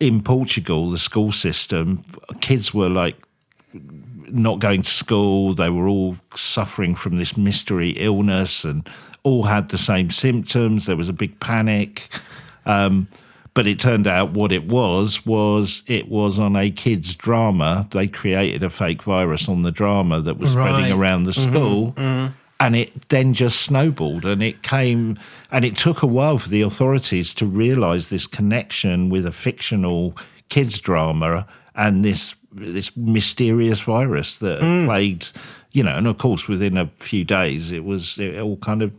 in Portugal, the school system, kids were like not going to school, they were all suffering from this mystery illness and all had the same symptoms. There was a big panic. But it turned out what it was on a kids' drama. They created a fake virus on the drama that was spreading around the school. Mm-hmm. And it then just snowballed, and it took a while for the authorities to realise this connection with a fictional kids' drama and this mysterious virus that plagued, and of course within a few days it all kind of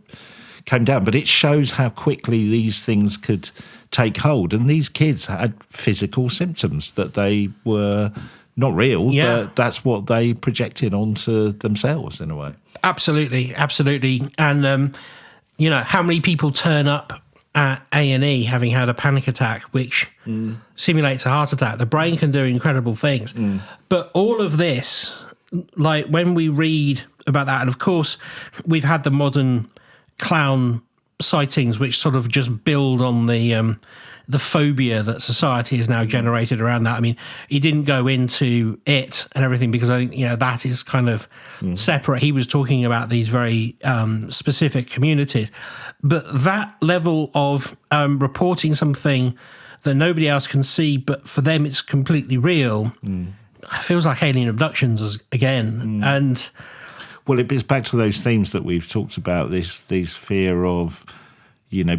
came down. But it shows how quickly these things could take hold, and these kids had physical symptoms that they were not real, but that's what they projected onto themselves in a way. Absolutely. And, how many people turn up at A&E having had a panic attack, which simulates a heart attack? The brain can do incredible things. But all of this, like when we read about that, and of course we've had the modern clown sightings, which sort of just build on the phobia that society has now generated around that. I mean, he didn't go into it and everything because I think, that is kind of separate. He was talking about these very specific communities. But that level of reporting something that nobody else can see, but for them it's completely real, feels like alien abductions again. And well, it's back to those themes that we've talked about, this fear of,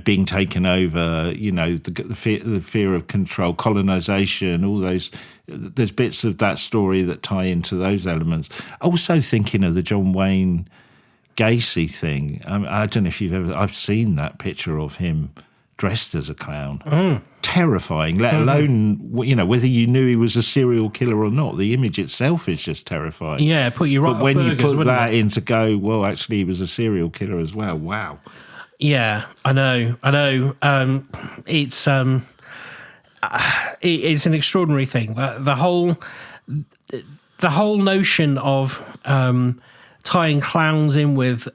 being taken over, the fear of control, colonization, all those. There's bits of that story that tie into those elements. Also thinking of the John Wayne Gacy thing. I don't know if I've seen that picture of him dressed as a clown. Terrifying, let alone, whether you knew he was a serial killer or not. The image itself is just terrifying. Yeah, put you right But when burgers, you put that in to go, well, actually he was a serial killer as well. Wow. Yeah, I know. It's an extraordinary thing. The whole notion of tying clowns in with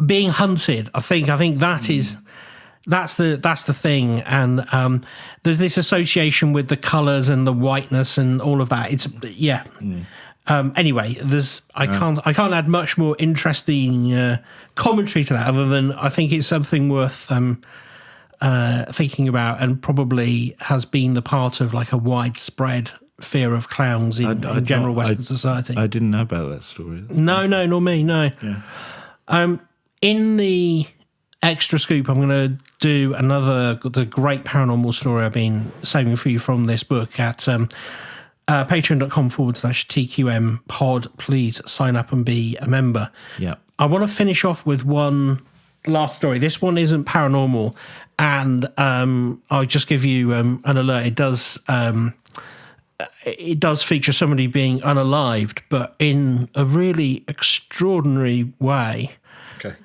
being hunted. I think that is that's the thing. And there's this association with the colours and the whiteness and all of that. It's anyway, I can't add much more interesting commentary to that, other than I think it's something worth thinking about, and probably has been the part of like a widespread fear of clowns in general Western society. I didn't know about that story. No, nor me. No. Yeah. In the extra scoop, I'm going to do the great paranormal story I've been saving for you from this book at patreon.com/TQM pod. Please sign up and be a member. Yeah. I want to finish off with one last story. This one isn't paranormal, and I'll just give you an alert. It does feature somebody being unalived, but in a really extraordinary way. Okay.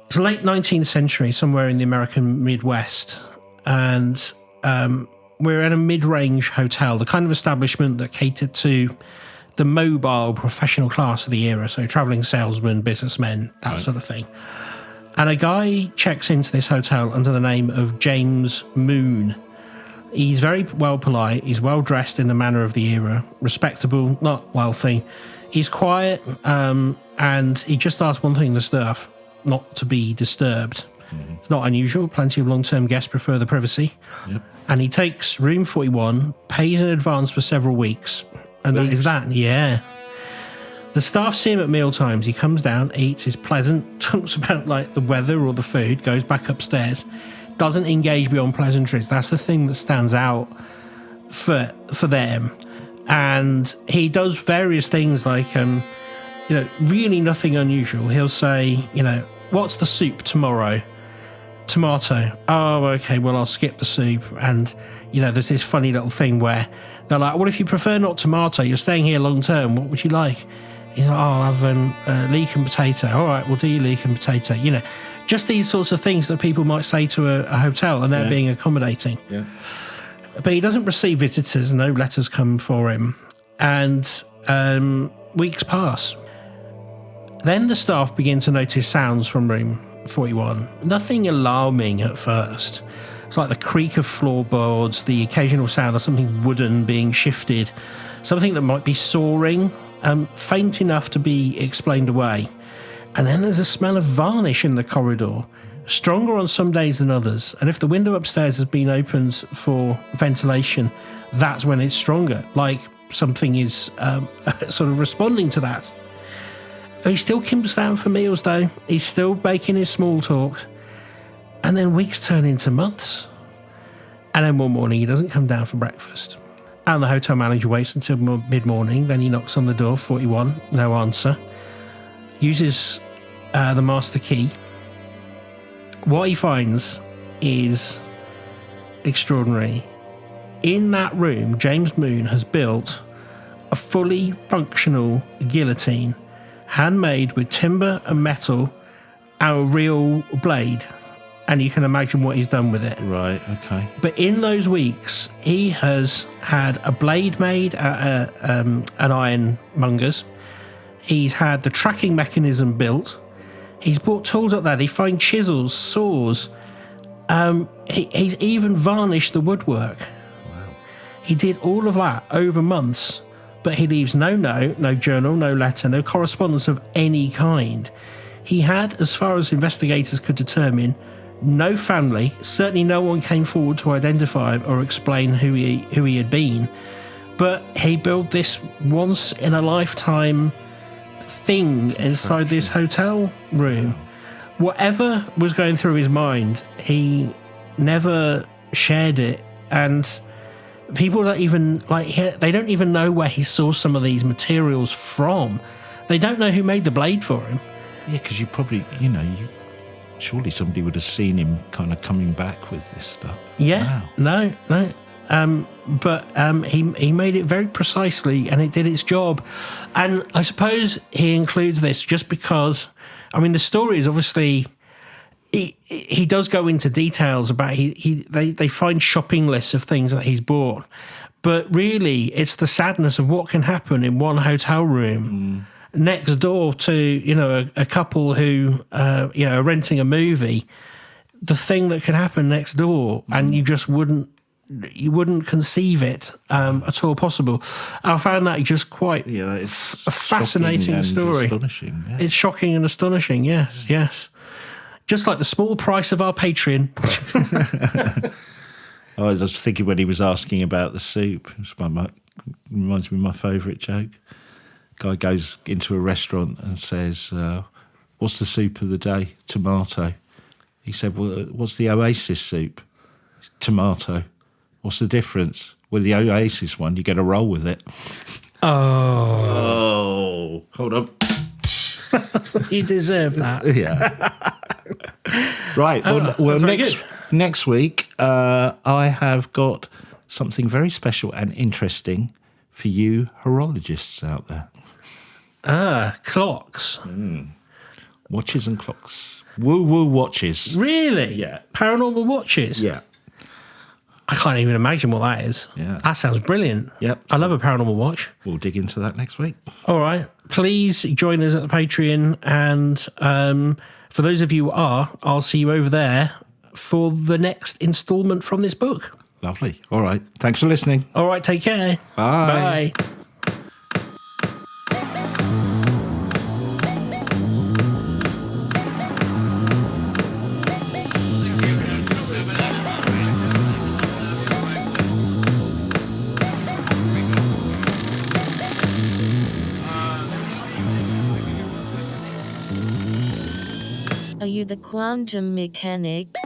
It's late 19th century, somewhere in the American Midwest, and we're at a mid-range hotel, the kind of establishment that catered to the mobile professional class of the era, so travelling salesmen, businessmen, that sort of thing. And a guy checks into this hotel under the name of James Moon. He's very well polite. He's well dressed in the manner of the era. Respectable, not wealthy. He's quiet, and he just asks one thing in the staff, not to be disturbed. Mm-hmm. It's not unusual. Plenty of long-term guests prefer the privacy. Yep. And he takes room 41, pays in advance for several weeks. And that is that, yeah. The staff see him at meal times. He comes down, eats, is pleasant, talks about like the weather or the food, goes back upstairs, doesn't engage beyond pleasantries. That's the thing that stands out for them. And he does various things like, really nothing unusual. He'll say, what's the soup tomorrow? Tomato. Oh, okay, well, I'll skip the soup. And, there's this funny little thing where they're like, well, if you prefer not tomato, you're staying here long term, what would you like? I'll have leek and potato. All right, we'll do your leek and potato. Just these sorts of things that people might say to a hotel, and they're being accommodating. Yeah. But he doesn't receive visitors. No letters come for him. And weeks pass. Then the staff begin to notice sounds from room 41. Nothing alarming at first. It's like the creak of floorboards, the occasional sound of something wooden being shifted, something that might be soaring, faint enough to be explained away. And then there's a smell of varnish in the corridor, stronger on some days than others. And if the window upstairs has been opened for ventilation, that's when it's stronger, like something is sort of responding to that. He still comes down for meals, though. He's still making his small talk. And then weeks turn into months. And then one morning, he doesn't come down for breakfast. And the hotel manager waits until mid-morning. Then he knocks on the door, 41, no answer. Uses the master key. What he finds is extraordinary. In that room, James Moon has built a fully functional guillotine, handmade with timber and metal, and a real blade. And you can imagine what he's done with it. Right, okay. But in those weeks, he has had a blade made at an ironmonger's. He's had the tracking mechanism built. He's bought tools up there. They find chisels, saws. He's even varnished the woodwork. Wow. He did all of that over months, but he leaves no note, no journal, no letter, no correspondence of any kind. He had, as far as investigators could determine, no family. Certainly no one came forward to identify him or explain who he had been. But he built this once-in-a-lifetime thing inside this hotel room. Whatever was going through his mind, he never shared it. And people don't even, they don't even know where he saw some of these materials from. They don't know who made the blade for him. Yeah, because you probably, surely somebody would have seen him kind of coming back with this stuff. Yeah, wow. No. But he made it very precisely, and it did its job. And I suppose he includes this just because, the story is obviously, he does go into details about, they find shopping lists of things that he's bought. But really, it's the sadness of what can happen in one hotel room. Next door to, a couple who, are renting a movie, the thing that could happen next door, and you just wouldn't conceive it at all possible. I found that just quite a fascinating story. Astonishing, yeah. It's shocking and astonishing, yes. Just like the small price of our Patreon. I was thinking when he was asking about the soup, it reminds me of my favourite joke. Guy goes into a restaurant and says, what's the soup of the day? Tomato. He said, well, what's the Oasis soup? Tomato. What's the difference? With the Oasis one, you get a roll with it. Oh. Hold on. You deserve that. Yeah. Right. Well, next week, I have got something very special and interesting for you horologists out there. Clocks. Watches and clocks. Woo-woo watches. Really? Yeah. Paranormal watches? Yeah. I can't even imagine what that is. Yeah. That sounds brilliant. Yep. I love a paranormal watch. We'll dig into that next week. All right. Please join us at the Patreon and For those of you who are, I'll see you over there for the next instalment from this book. Lovely. All right. Thanks for listening. All right, take care. Bye. Bye. Are you the quantum mechanics?